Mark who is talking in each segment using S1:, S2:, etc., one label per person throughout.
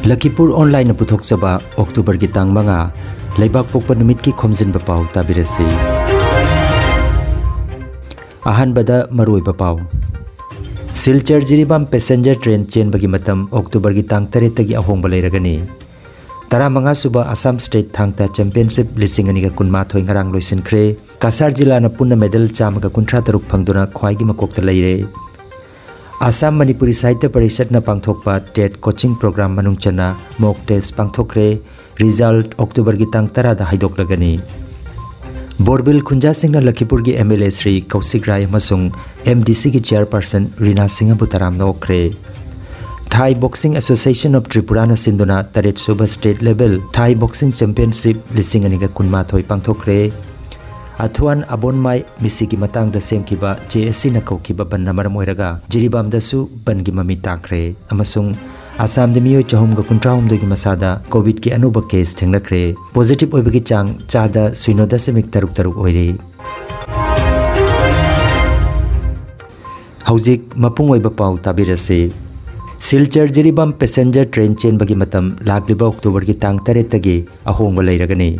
S1: Lakhipur online पुथोक्चबा October की तांग मंगा लेबाक पोकपा नुमित की खोमजिन बपाव ताबिरसी अहानबदा मरुई बपाव Silchar Jiribam passenger train chain बगी मतम अक्टोबर की तांग तरेत तगी अहोंग बलेरगनी तरा मंगा सुबह असम स्टेट थांगता चैंपियनशिप लिसिंग अनिगा कुनमाथोई ngarang लोइसिनख्रे कासार जिला न पुन्ना मेडल चामगा कुंट्रा तरुक फंगदुना ख्वाइगी मकोकता लैरे असम मणिपुरी साहित्य परिषद न पांगथोकपा टेट कोचिंग प्रोग्राम मनुंगचना मॉक टेस्ट पांगथोकरे रिजल्ट अक्टोबर की तांग तरा दा हाइदोकलगनी बोरबिल खुंजा सिंह न लखीपुर की एमएलए श्री कौशिक राय मसुंग एमडीसी की चेयरपर्सन रीना सिंह बुतराम नोखरे Thai boxing association of Tripura न सिंधुना तरेट सुबह state level Thai boxing championship लिसिंग अनिगा कुनमाथोई पांगथोकरे अथुआन अबोनमाई मिसी की मतंग सेम की जेएससी न कौकीबा बन मरम ओइरगा जिरीबाम दसु बन की ममी ताखरे अमसुंग आसाम मियोय चहुमगा कुंट्राहुमदो की मसादा कोविड की अनुब केस थेंगनख्रे पॉजिटिव ओइबगी चांग चादा 0.3 ओइरे हौजिक मपुंग ओइबा पाउ ताबिरसे Silchar Jiribam passenger train chain बगी मतम लागलिबा अक्टोबर की तांग तरेतगी अहोंग लैरगनी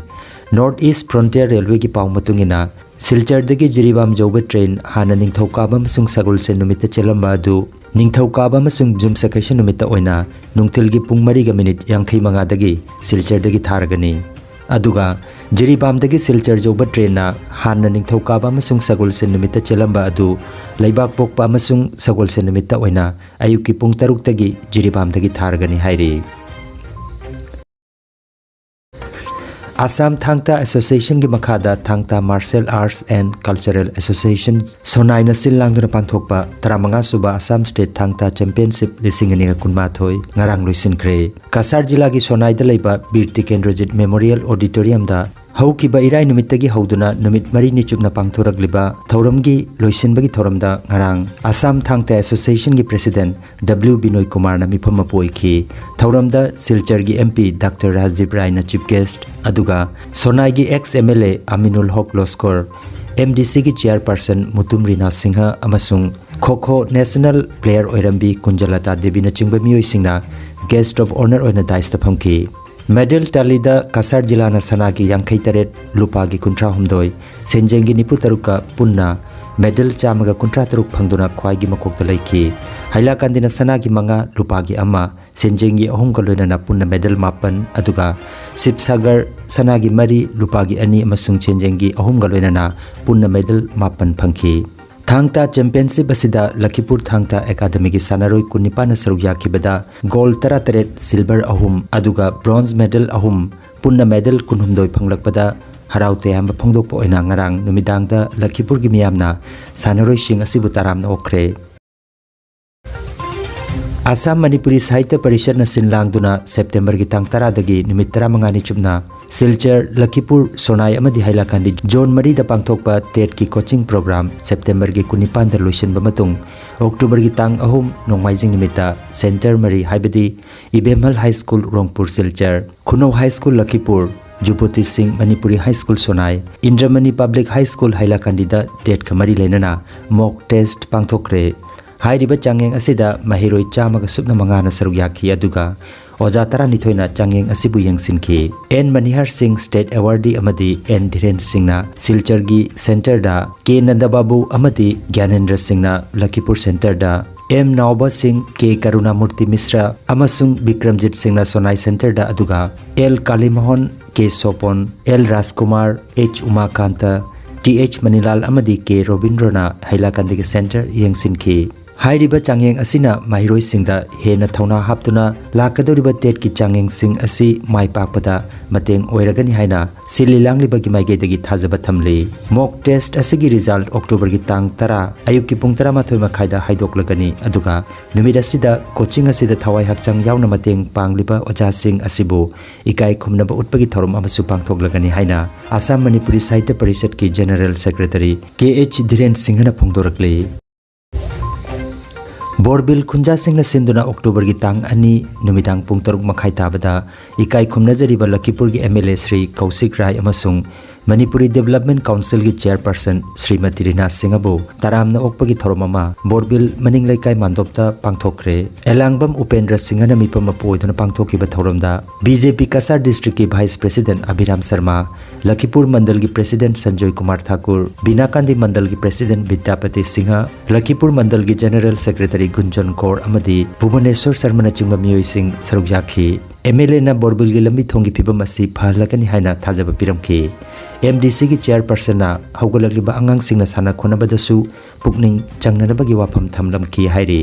S1: नॉर्थ ईस्ट फ्रंटियर रेलवे की पाव मतुंगिना सिलचर दगी जिरीबाम जौब ट्रेन हाना निंगथौकाबा मसुंग सगुलसे नुमित चेलंबा अदु निंगथौकाबा मसुंग जुमसकैशन नुमित ओइना नुंगथिलगी पुंग 4 मिनिट 35 दगी सिलचर दगी थारगनी अदुगा जिरीबाम दगी सिलचर जौब ट्रेन ना हाना निंगथौकाबा मसुंग सगुलसे नुमित चेलंबा अदु लैबाक पोकपा मसुंग सगुलसे नुमित ओइना अयुकी पुंग 3 दगी जिरीबाम दगी थारगनी हाइरी आसाम थांगता एसोसिएशन की मखादा Thangta martial arts and cultural association Sonai नसिल लांगदुना पांगथोकपा 15 सुबह आसाम स्टेट थांगता चैंपियनशिप लिसिंग अनिगा कुनमाथोई ngarang लोइसिनख्रे कासार जिला की सोनाईदा लैबा बीर तिकेंद्रजीत मेमोरियल ऑडिटोरियम दा हौकिबा इराय नुमितगी हौदुना नुमित 4 नि चुपना पांगथोरगलिबा थौरमगी लोइसिनबगी थौरमदा ngarang आसाम थांगता एसोसिएशन की प्रेसिडेंट डब्ल्यू बिनोय कुमार न मिफम पोइखी थौरमदा सिलचर की एमपी डॉक्टर राजदीप राय न चीफ गेस्ट अदुगा सोनाई की x MLA Aminul Haque Laskar MDC की चेयरपर्सन मुतुम रीना सिंह अमसुंग खोखो नेशनल प्लेयर ओइरंबी कुंजलता देवी न चिंग मियोइसिंगना गेस्ट ऑफ ऑनर ओइना दाइस्ता फमकी मेडल टालीदा कासार जिला न सना की 53 लुपा की 53 सेंजेंगी 93 पुन्ना मेडल चामगा 53 फंगदुना ख्वाइगी मकोकता लैखी हाइलाकांदिना सना की 5 लुपा की 1 सेंजेंगी 3 का लोइना पुन्ना मेडल 5 अदुगा शिवसागर सना की 4 लुपा की 2 अमसुंग सेंजेंगी 3 का लोइना पुन्ना मेडल 5 फंखी थांगता चैंपियनशिप असिदा लखीपुर थांगता एकाडमी की सानारोई 19 सरुक याखिबदा गोल्ड 13 सिल्वर 3 अदुगा ब्रोंज मेडल 3 पुन्ना मेडल 19 फंगलकपदा हराउते हम फोंदोकपा ओइना ngarang नुमिदांगदा लखीपुर की मियामना सानारोई सिंग असिबु तारामना ओखरे आसाम मणिपुरी साहित्य परिषद न सिनलांगदुना सेप्टेम्बर की तांग 10 दगी नुमित 15 चुपना सिलचर लखीपुर सोनाई अमदी हाइलाकांदी जोन 4 दा पांगथोकपा टेट की कोचिंग प्रोग्राम सेप्टेम्बर की 19 दा लोइसिनबा मतुंग अक्टोबर की तांग 3 नोंमाइजिंग निमित्ता सेंटर 4 हाइबदी Ibemal high school Rongpur Silchar Khunou high school Lakhipur Jupoti Singh Manipuri high school Sonai Indramani public high school Hailakandi TET खमरी लेना मॉक टेस्ट पांगथोकरे हाइरिबा चांगेंग असिदा महिरोई चामगा सुपना मंगाना सरुक याखी अदुगा ओजा 12 चांगेंग असिबु यंगसिनखी N Manihar Singh state awardee अमदी एन धीरेन सिंहना सिलचर की सेंटर दा के नंदबाबू अमदी ज्ञानेंद्र सिंहना लखीपुर सेंटर दा एम नावबा सिंह के करुणामूर्ति मिश्रा अमसुंग विक्रमजीत सिंहना सोनाई सेंटर दा अदुगा L Kalimohan K Sopon L Rajkumar H Umakanta T H Manilal अमदी के रोबिंद्रना हाइलाकांदी के सेंटर यंगसिनखी हाइरिबा चांगेंग असिना माहिरोई सिंगदा हेना थौना हापतुना लाकदोरिबा टेट की चांगेंग सिंग असि माइ पाकपदा मतेंग ओइरगनी हाइना सिलिलांगलिबगी माइगेदगी थाजबा थमले मॉक टेस्ट असिगी रिजल्ट अक्टोबर की तांग 10 अयुक की पुंग 13 मखाइदा हाइदोकलगनी अदुगा नुमिद असिदा कोचिंग असिदा थवाई हक्चंग यावना मतेंग पांगलिबा ओजा सिंग असिबु इकाई खुमनबा उटपगी थौरम अमसु पांगथोकलगनी हाइना आसाम मणिपुरी साहित्य परिषद की जनरल सेक्रेटरी के एच धीरेन सिंहना फोंदोरकले बोरबिल खुंजा सिंह सिंधुना अक्टोबर की तांग 2 नुमिदांग पुंग 3 मखाई ताबदा इकाई खुमनजरीबा लखीपुर की एमएलए श्री कौशिक राय अमसुंग Manipuri Development Council की chairperson Srimati Rina Singh abu taramna okpagi thoromama Borbil maning laikai mandopta pangthokre Elangbam Upendra Singh na mipam apoiduna pangthokiba thoromda BJP Kasar District ki Vice President Abhiram Sharma, Lakhipur Mandal ki President Sanjoy Kumar Thakur, Binakandi Mandal ki President Vidyapati Singha, Lakhipur Mandal ki General Secretary Gunjan Kaur amadi Bhubaneswar Sharma na chingba miyoi sing saruk yakhi MLA na Borbil ki lambi thongi phibam asi phalakani haina thajaba piramki MDC की chairperson na haugalakliba angang singna sana khonabadasu pukning changnanabagi wafam thamlam ki hairi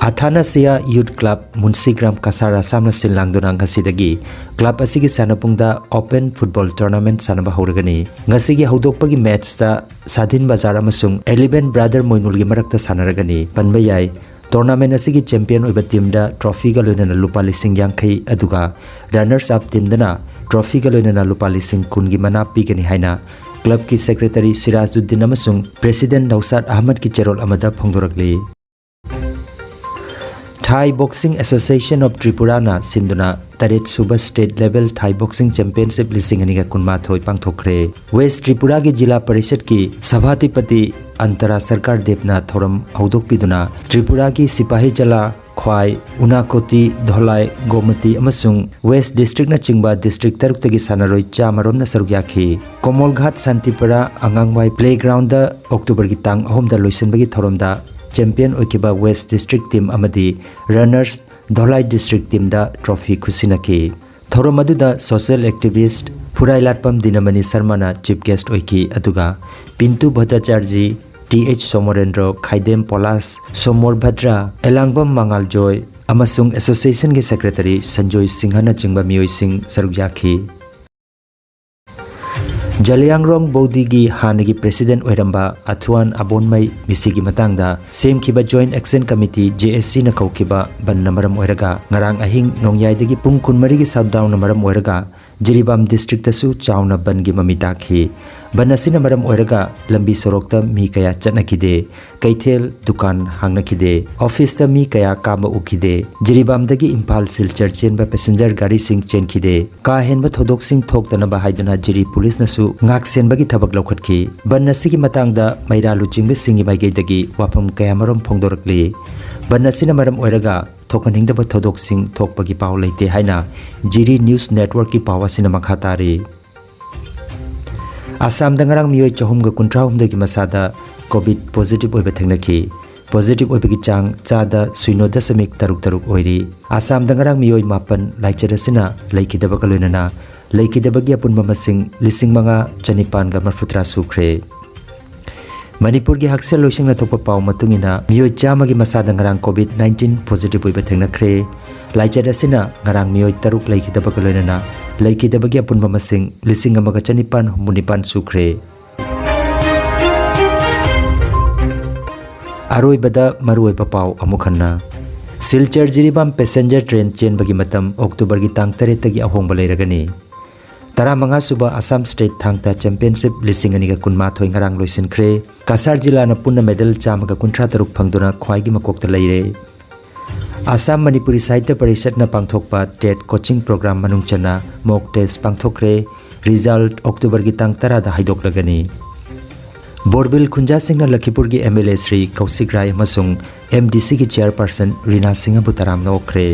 S1: Athana Sia Youth Club Munsigram Kasara samna sinlangduna ngasidagi club asigi sanapungda Open Football Tournament sanaba horagani ngasigi haudokpagi match ta Sadin Bazar amasung 11 Brother Moinul gi marakta sanaragani panba yai Tournament asigi champion oiba team da trophy ga loinana lupa lising yangkai aduga runners up team dana trophy ga loinana lupa lising kun gi mana pigani haina club ki secretary Sirajuddin amasung president Nausad Ahmad ki cherol amada phongdorakli Thai Boxing Association of Tripura na sinduna taret suba state level Thai Boxing Championship lising aniga kunma thoi pangthokre West Tripura ki Jila Parishad ki Sabhatipati Antara Sarkar Devna Thoram Haudok Piduna Tripura ki Sipahi Jala Khwai Unakoti Dholai Gomati amasung West District na chingba district taruktagi sanaroi chamarom na saruk yakhi Komolghat Santipura Angangwai Playground da October ki tang ahom da loisenbagi thorom da champion okiba West District team amadi runners Dholai District team da trophy khusinaki thorom aduda social activist Phurai Latpam Dinamani Sharma na chief guest oiki aduga Pintu Bhattacharji TH Somorendra Khaidem Polas Somor Bhadra Elangbam Mangal Joy amasung association ki secretary Sanjoy Singha na chingba miyoi sing saruk yakhi Jaliangrong Bodigi Hanagi President Oiramba Athuan Abonmai Misigi Matangda Same Kiba Joint Action Committee JSC na kaukiba ban namaram oiraga ngarang ahing nongyai pung kunmari gi shutdown namaram oiraga Jiribam District tasu chawna ban gi mamidakhi banasi namaram oiraga lambi sorokta mi kaya chatnakide kaithel dukan hangnakide office ta mi kaya kama ukide Jiribam dagi Impal Silchar chenba passenger gari sing chenkide ka henba thodok sing thoktana ba haidana Jiri police nasu ngak senbagi thabak lokhatki banasi gi matangda mairalu chingbe singi maigei dagi wafam kaya marom phongdorakli banasi namaram oiraga thokanhingdaba thodok sing thokpagi paw leite haina Jiri News Network ki pawasina makhatari Assam dangarang miyoi chahumga kuntrahumda ki masada COVID positive oiba thengnaki positive oiba ki chang chada 0.taruk oiri Assam dangarang miyoi mapan laichadasina laikidaba kaloinana laikidabagi apunba masing lising manga chanipan ga marfutra sukre Manipur ki haksel loising na thokpa paw matungina miyoi chamagi masada ngarang COVID-19 positive oiba thengnakre laichadasina ngarang miyoi taruk laikidaba kaloinana laikidabagi apunba masing lising amaga chanipan munipan sukre Aroibada maruoiba paw amukhanna Silchar Jiribam passenger train chen bagi matam October gi tang 3 tagi ahongba leiragani Tara manga suba Assam State Thangta Championship lising aniga kunma thoi ngarang loisinkhre Kasar Jila na punna medal chamaga kuntra taruk phangduna khwaigi makokta leire Assam Manipuri Sahitya Parishad na pangthokpa TET coaching program manungchana mock test pangthokre result October gi tang 10 da haidoklagani Borbil Khunja Singh na Lakhipur gi MLA Sri Kausik Rai amasung MDC ki chairperson Rina Singh abu taram na okre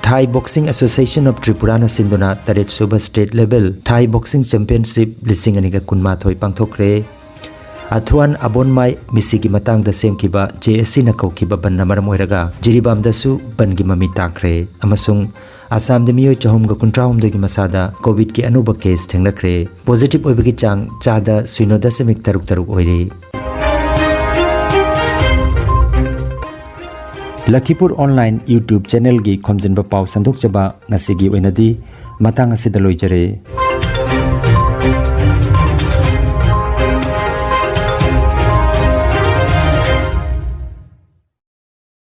S1: Thai Boxing Association of Tripura na sinduna taret suba state level Thai Boxing Championship lising aniga kunma thoi pangthokre Athuan Abonmai misigi matang da semkiba JSC na kaukiba ban namaram oiraga Jiribam dasu ban gi mami takre amasung Assam de miyoi chahum ga kuntrahum de gi masada COVID ki anuba case thengnakre positive oibagi chang chada 0.taruk oiri Lakhipur Online YouTube channel gi khomjinba paw sandok chaba ngasigi oinadi matang asida loijare